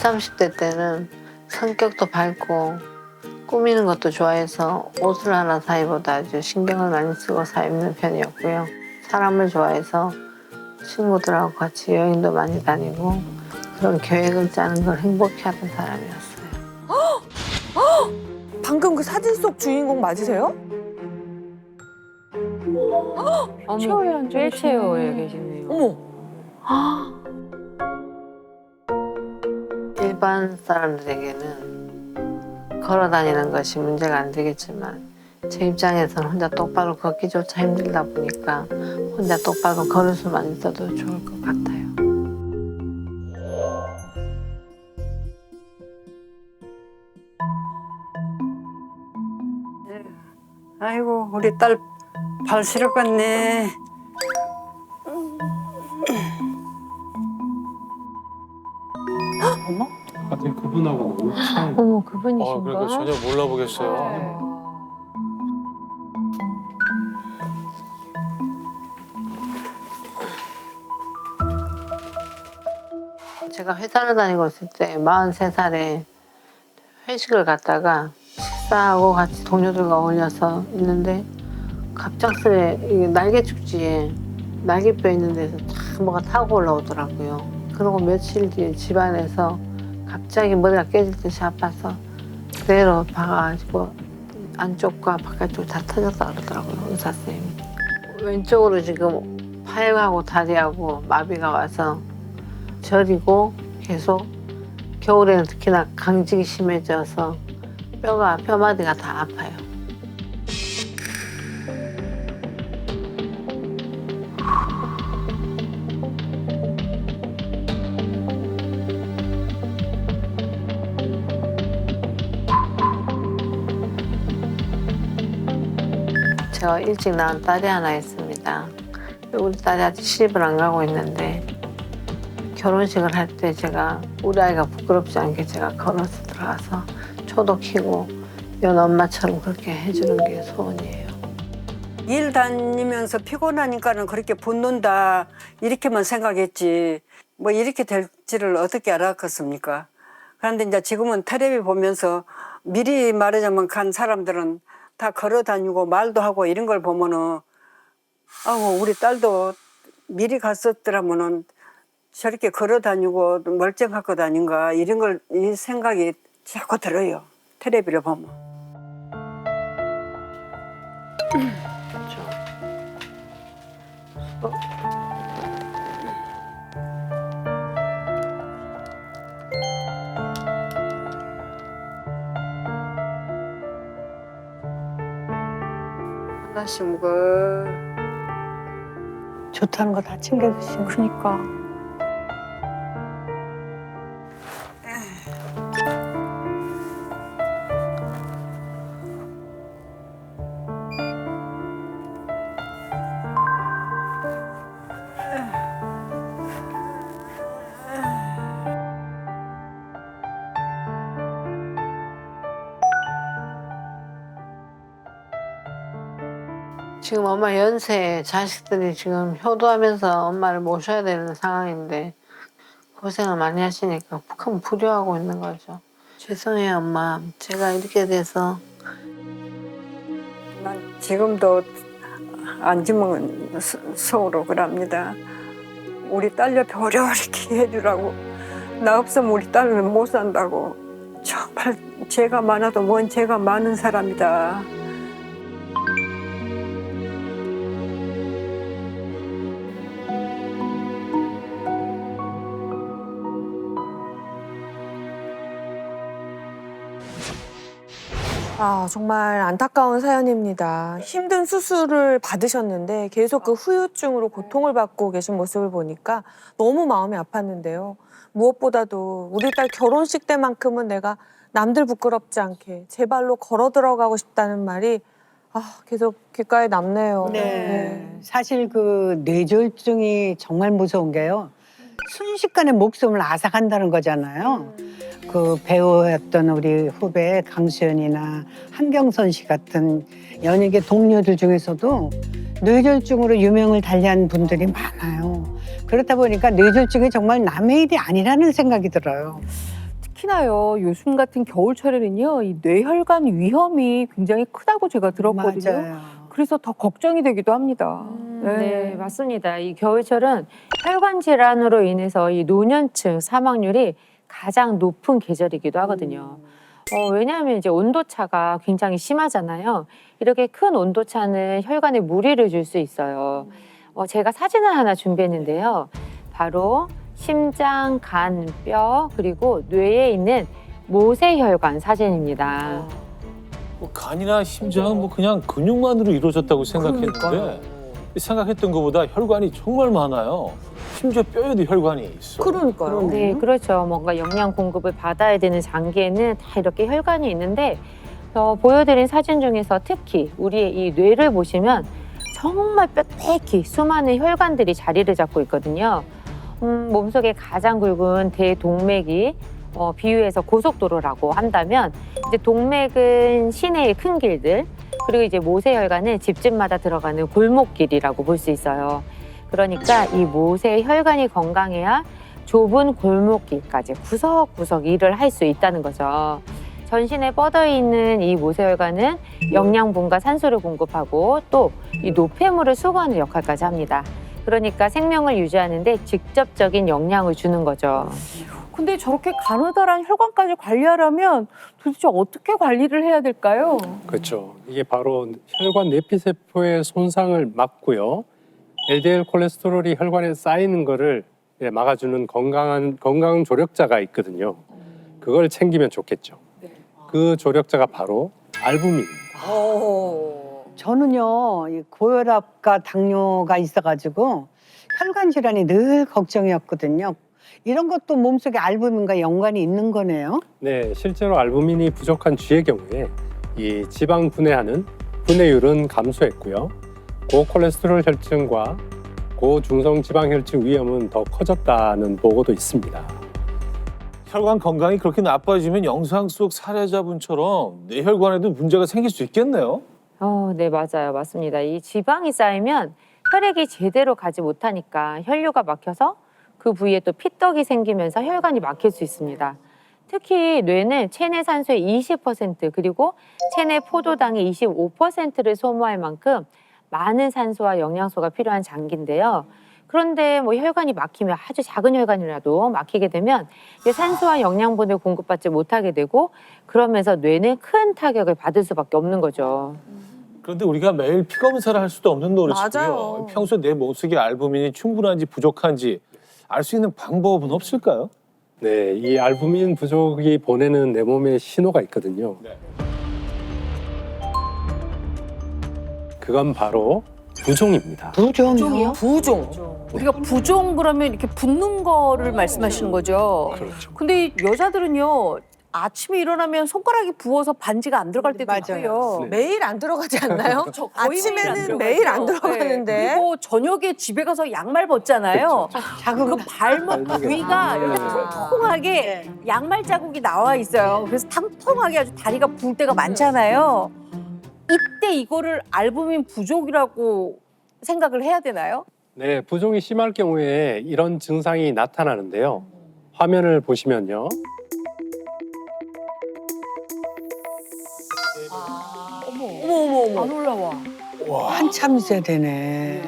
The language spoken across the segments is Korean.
30대 때는 성격도 밝고 꾸미는 것도 좋아해서 옷을 하나 사기보다 아주 신경을 많이 쓰고 사 입는 편이었고요. 사람을 좋아해서 친구들하고 같이 여행도 많이 다니고 그런 계획을 짜는 걸 행복해하던 사람이었어요. 방금 그 사진 속 주인공 맞으세요? 어머, 휠체어에 계시네요. 어머. 일반 사람들에게는 걸어 다니는 것이 문제가 안 되겠지만 제 입장에서는 혼자 똑바로 걷기조차 힘들다 보니까 혼자 똑바로 걸을 수만 있어도 좋을 것 같아요. 아이고 우리 딸 발 시렵겠네. 어머? 갑자기 그분하고 엄청 어머, 그분이신가? 그러니까 전혀 몰라보겠어요. 제가 회사를 다니고 있을 때 43살에 회식을 갔다가 식사하고 같이 동료들과 어울려서 있는데 갑작스레 이게 날개 축지에 날개뼈 있는 데서 탁 뭐가 타고 올라오더라고요. 그러고 며칠 뒤에 집안에서 갑자기 머리가 깨질 듯이 아파서 그대로 박아가지고 안쪽과 바깥쪽 다 터졌다 그러더라고요, 의사 선생님이. 왼쪽으로 지금 팔하고 다리하고 마비가 와서 저리고 계속 겨울에는 특히나 강직이 심해져서 뼈마디가 다 아파요. 제가 일찍 낳은 딸이 하나 있습니다. 우리 딸이 아직 시집을 안 가고 있는데 결혼식을 할 때 제가 우리 아이가 부끄럽지 않게 제가 걸어서 들어가서 초도 키고 연 엄마처럼 그렇게 해주는 게 소원이에요. 일 다니면서 피곤하니까는 그렇게 붓는다 이렇게만 생각했지 뭐 이렇게 될지를 어떻게 알았겠습니까? 그런데 이제 지금은 텔레비 보면서 미리 말하자면 간 사람들은 다 걸어 다니고 말도 하고 이런 걸 보면은 아우 우리 딸도 미리 갔었더라면은 저렇게 걸어 다니고 멀쩡할 것 아닌가 이런 걸 이 생각이 자꾸 들어요. 텔레비를 보면. 하나씩 먹어. 좋다는 거 다 챙겨주시고. 그니까. 지금 엄마 연세에 자식들이 지금 효도하면서 엄마를 모셔야 되는 상황인데 고생을 많이 하시니까 큰 불효하고 있는 거죠. 죄송해요, 엄마. 제가 이렇게 돼서. 난 지금도 앉으면 서울로 그럽니다. 우리 딸 옆에 오래오래 해주라고. 나 없으면 우리 딸은 못 산다고. 정말 죄가 많아도 뭔 죄가 많은 사람이다. 아, 정말 안타까운 사연입니다. 힘든 수술을 받으셨는데 계속 그 후유증으로 고통을 받고 계신 모습을 보니까 너무 마음이 아팠는데요. 무엇보다도 우리 딸 결혼식 때만큼은 내가 남들 부끄럽지 않게 제 발로 걸어 들어가고 싶다는 말이 계속 귓가에 남네요. 네. 사실 그 뇌졸중이 정말 무서운 게요. 순식간에 목숨을 앗아간다는 거잖아요. 그 배우였던 우리 후배 강수연이나 한경선 씨 같은 연예계 동료들 중에서도 뇌졸중으로 유명을 달리한 분들이 많아요. 그렇다 보니까 뇌졸중이 정말 남의 일이 아니라는 생각이 들어요. 특히나요, 요즘 같은 겨울철에는요, 이 뇌혈관 위험이 굉장히 크다고 제가 들었거든요. 맞아요. 그래서 더 걱정이 되기도 합니다. 네, 맞습니다. 이 겨울철은 혈관 질환으로 인해서 이 노년층 사망률이 가장 높은 계절이기도 하거든요. 왜냐하면 이제 온도차가 굉장히 심하잖아요. 이렇게 큰 온도차는 혈관에 무리를 줄 수 있어요. 제가 사진을 하나 준비했는데요. 바로 심장, 간, 뼈, 그리고 뇌에 있는 모세혈관 사진입니다. 뭐 간이나 심장은 뭐 그냥 근육만으로 이루어졌다고 생각했는데 생각했던 것보다 혈관이 정말 많아요. 심지어 뼈에도 혈관이 있어. 그러니까요. 네, 그렇죠. 뭔가 영양 공급을 받아야 되는 장기에는 다 이렇게 혈관이 있는데 보여드린 사진 중에서 특히 우리의 이 뇌를 보시면 정말 빽빽히 수많은 혈관들이 자리를 잡고 있거든요. 몸속에 가장 굵은 대동맥이 비유해서 고속도로라고 한다면 이제 동맥은 시내의 큰 길들, 그리고 이제 모세혈관은 집집마다 들어가는 골목길이라고 볼 수 있어요. 그러니까 이 모세혈관이 건강해야 좁은 골목길까지 구석구석 일을 할 수 있다는 거죠. 전신에 뻗어 있는 이 모세혈관은 영양분과 산소를 공급하고 또 이 노폐물을 수거하는 역할까지 합니다. 그러니까 생명을 유지하는데 직접적인 영향을 주는 거죠. 근데 저렇게 가느다란 혈관까지 관리하려면 도대체 어떻게 관리를 해야 될까요? 그렇죠. 이게 바로 혈관 내피세포의 손상을 막고요. LDL 콜레스테롤이 혈관에 쌓이는 거를 막아주는 건강 조력자가 있거든요. 그걸 챙기면 좋겠죠. 그 조력자가 바로 알부민입니다. 저는요, 이 고혈압과 당뇨가 있어가지고 혈관 질환이 늘 걱정이었거든요. 이런 것도 몸속에 알부민과 연관이 있는 거네요. 네, 실제로 알부민이 부족한 쥐의 경우에 이 지방 분해하는 분해율은 감소했고요. 고콜레스테롤 혈증과 고중성 지방 혈증 위험은 더 커졌다는 보고도 있습니다. 혈관 건강이 그렇게 나빠지면 영상 속 사례자분처럼 뇌혈관에도 문제가 생길 수 있겠네요. 네, 맞아요. 맞습니다. 이 지방이 쌓이면 혈액이 제대로 가지 못하니까 혈류가 막혀서 그 부위에 또 피떡이 생기면서 혈관이 막힐 수 있습니다. 특히 뇌는 체내 산소의 20% 그리고 체내 포도당의 25%를 소모할 만큼 많은 산소와 영양소가 필요한 장기인데요. 그런데 뭐 혈관이 막히면 아주 작은 혈관이라도 막히게 되면 이제 산소와 영양분을 공급받지 못하게 되고 그러면서 뇌는 큰 타격을 받을 수밖에 없는 거죠. 그런데 우리가 매일 피 검사를 할 수도 없는 노릇이고요. 맞아요. 평소 내 몸속에 알부민이 충분한지 부족한지 알 수 있는 방법은 없을까요? 네, 이 알부민 부족이 보내는 내 몸에 신호가 있거든요. 네. 그건 바로 부종입니다. 부종이요? 부종. 우리가 부종 그러면 이렇게 붓는 거를 말씀하시는 거죠. 그렇죠. 근데 이 여자들은요, 아침에 일어나면 손가락이 부어서 반지가 안 들어갈 때도 맞아요. 있고요. 네. 매일 안 들어가지 않나요? 저 거의 아침에는 매일 안 들어가죠. 들어가는데. 네. 그리고 저녁에 집에 가서 양말 벗잖아요. 그 발목 부위가 이렇게 통통하게 양말 자국이 나와 있어요. 그래서 통통하게 아주 다리가 부을 때가 많잖아요. 이때 이거를 알부민 부족이라고 생각을 해야 되나요? 네, 부종이 심할 경우에 이런 증상이 나타나는데요. 화면을 보시면요. 어머. 안 올라와. 한참 세대네.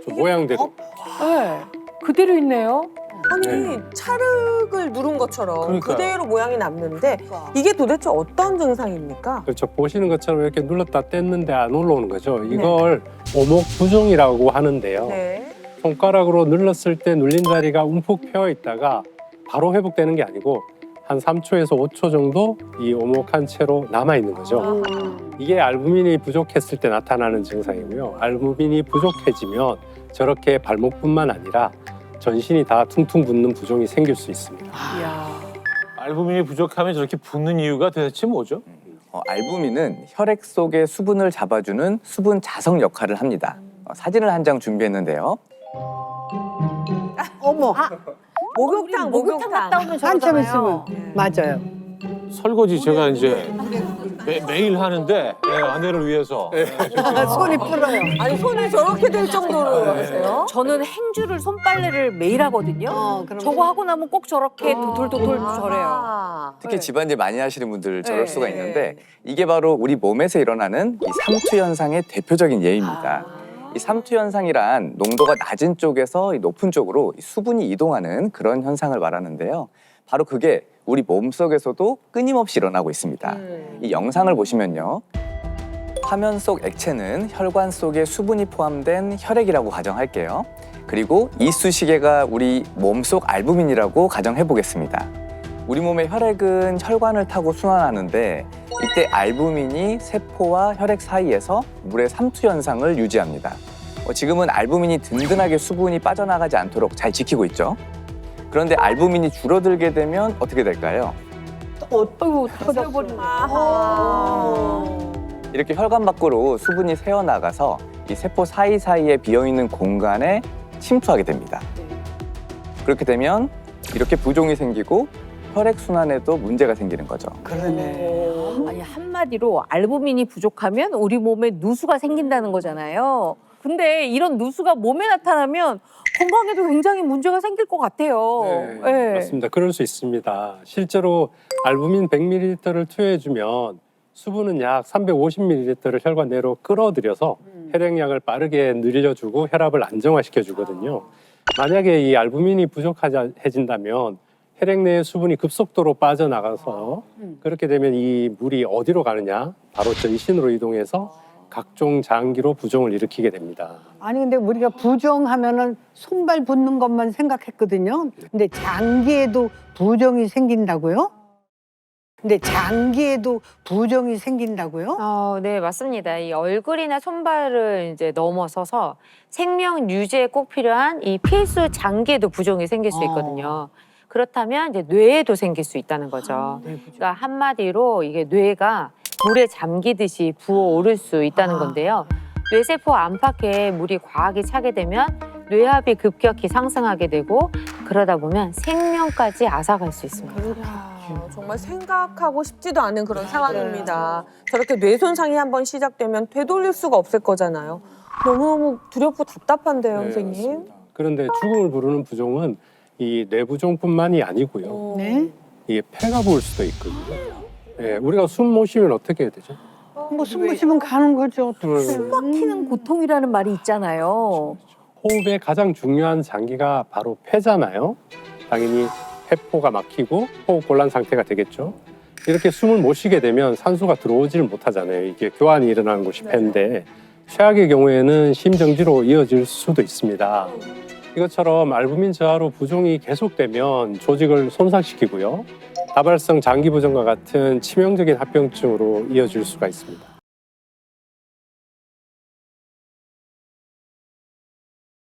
저 모양대로. 네. 그대로 있네요. 아니 네. 찰흙을 누른 것처럼 그러니까요. 그대로 모양이 남는데 이게 도대체 어떤 증상입니까? 그렇죠. 보시는 것처럼 이렇게 눌렀다 뗐는데 안 올라오는 거죠. 이걸 오목 부종이라고 하는데요. 네. 손가락으로 눌렀을 때 눌린 자리가 움푹 패여 있다가 바로 회복되는 게 아니고 한 3초에서 5초 정도 이 오목한 채로 남아 있는 거죠. 이게 알부민이 부족했을 때 나타나는 증상이고요. 알부민이 부족해지면 저렇게 발목뿐만 아니라 전신이 다 퉁퉁 붓는 부종이 생길 수 있습니다. 알부민이 부족하면 저렇게 붓는 이유가 도대체 뭐죠? 알부민은 혈액 속의 수분을 잡아주는 수분 자석 역할을 합니다. 사진을 한 장 준비했는데요. 어머, 목욕탕 갔다 오면 한참 저러잖아요. 있으면 맞아요. 설거지 제가 이제 매일 하는데 아내를 위해서. 손이 풀어요. 아니 손이 저렇게 될 정도로 하세요? 저는 행주를 손빨래를 매일 하거든요. 그럼 저거 하고 나면 꼭 저렇게 도돌도돌 저래요. 특히 집안일 많이 하시는 분들 저럴 네. 수가 있는데 이게 바로 우리 몸에서 일어나는 이 삼투 현상의 대표적인 예입니다. 이 삼투 현상이란 농도가 낮은 쪽에서 이 높은 쪽으로 이 수분이 이동하는 그런 현상을 말하는데요. 바로 그게 우리 몸속에서도 끊임없이 일어나고 있습니다. 이 영상을 보시면요. 화면 속 액체는 혈관 속에 수분이 포함된 혈액이라고 가정할게요. 그리고 이 수시계가 우리 몸속 알부민이라고 가정해 보겠습니다. 우리 몸의 혈액은 혈관을 타고 순환하는데 이때 알부민이 세포와 혈액 사이에서 물의 삼투 현상을 유지합니다. 지금은 알부민이 든든하게 수분이 빠져나가지 않도록 잘 지키고 있죠. 그런데 알부민이 줄어들게 되면 어떻게 될까요? 이렇게 혈관 밖으로 수분이 새어나가서 이 세포 사이사이에 비어있는 공간에 침투하게 됩니다. 그렇게 되면 이렇게 부종이 생기고 혈액순환에도 문제가 생기는 거죠. 그러네. 아니 한마디로 알부민이 부족하면 우리 몸에 누수가 생긴다는 거잖아요. 근데 이런 누수가 몸에 나타나면 건강에도 굉장히 문제가 생길 것 같아요. 네. 맞습니다. 그럴 수 있습니다. 실제로 알부민 100ml를 투여해주면 수분은 약 350ml를 혈관 내로 끌어들여서 혈액량을 빠르게 늘려주고 혈압을 안정화시켜주거든요. 만약에 이 알부민이 부족해진다면 혈액 내의 수분이 급속도로 빠져나가서 그렇게 되면 이 물이 어디로 가느냐? 바로 전신으로 이동해서 각종 장기로 부종을 일으키게 됩니다. 아니 근데 우리가 부종하면은 손발 붓는 것만 생각했거든요. 근데 장기에도 부종이 생긴다고요? 네, 맞습니다. 이 얼굴이나 손발을 이제 넘어서서 생명 유지에 꼭 필요한 이 필수 장기에도 부종이 생길 수 있거든요. 그렇다면 이제 뇌에도 생길 수 있다는 거죠. 그러니까 한마디로 이게 뇌가 물에 잠기듯이 부어오를 수 있다는 건데요. 뇌세포 안팎에 물이 과하게 차게 되면 뇌압이 급격히 상승하게 되고 그러다 보면 생명까지 앗아갈 수 있습니다. 정말 생각하고 싶지도 않은 그런 상황입니다. 저렇게 뇌 손상이 한번 시작되면 되돌릴 수가 없을 거잖아요. 너무너무 두렵고 답답한데요, 선생님. 맞습니다. 그런데 죽음을 부르는 부종은 이 뇌부종뿐만이 아니고요. 네? 이 폐가 부을 수도 있거든요. 우리가 숨 못 쉬면 어떻게 해야 되죠? 뭐 숨 못 쉬면 가는 거죠. 숨 막히는 고통이라는 말이 있잖아요. 호흡의 가장 중요한 장기가 바로 폐잖아요. 당연히 폐포가 막히고 호흡 곤란 상태가 되겠죠. 이렇게 숨을 못 쉬게 되면 산소가 들어오지를 못하잖아요. 이게 교환이 일어나는 곳이 폐인데 최악의 경우에는 심정지로 이어질 수도 있습니다. 이것처럼 알부민 저하로 부종이 계속되면 조직을 손상시키고요. 다발성 장기 부종과 같은 치명적인 합병증으로 이어질 수가 있습니다.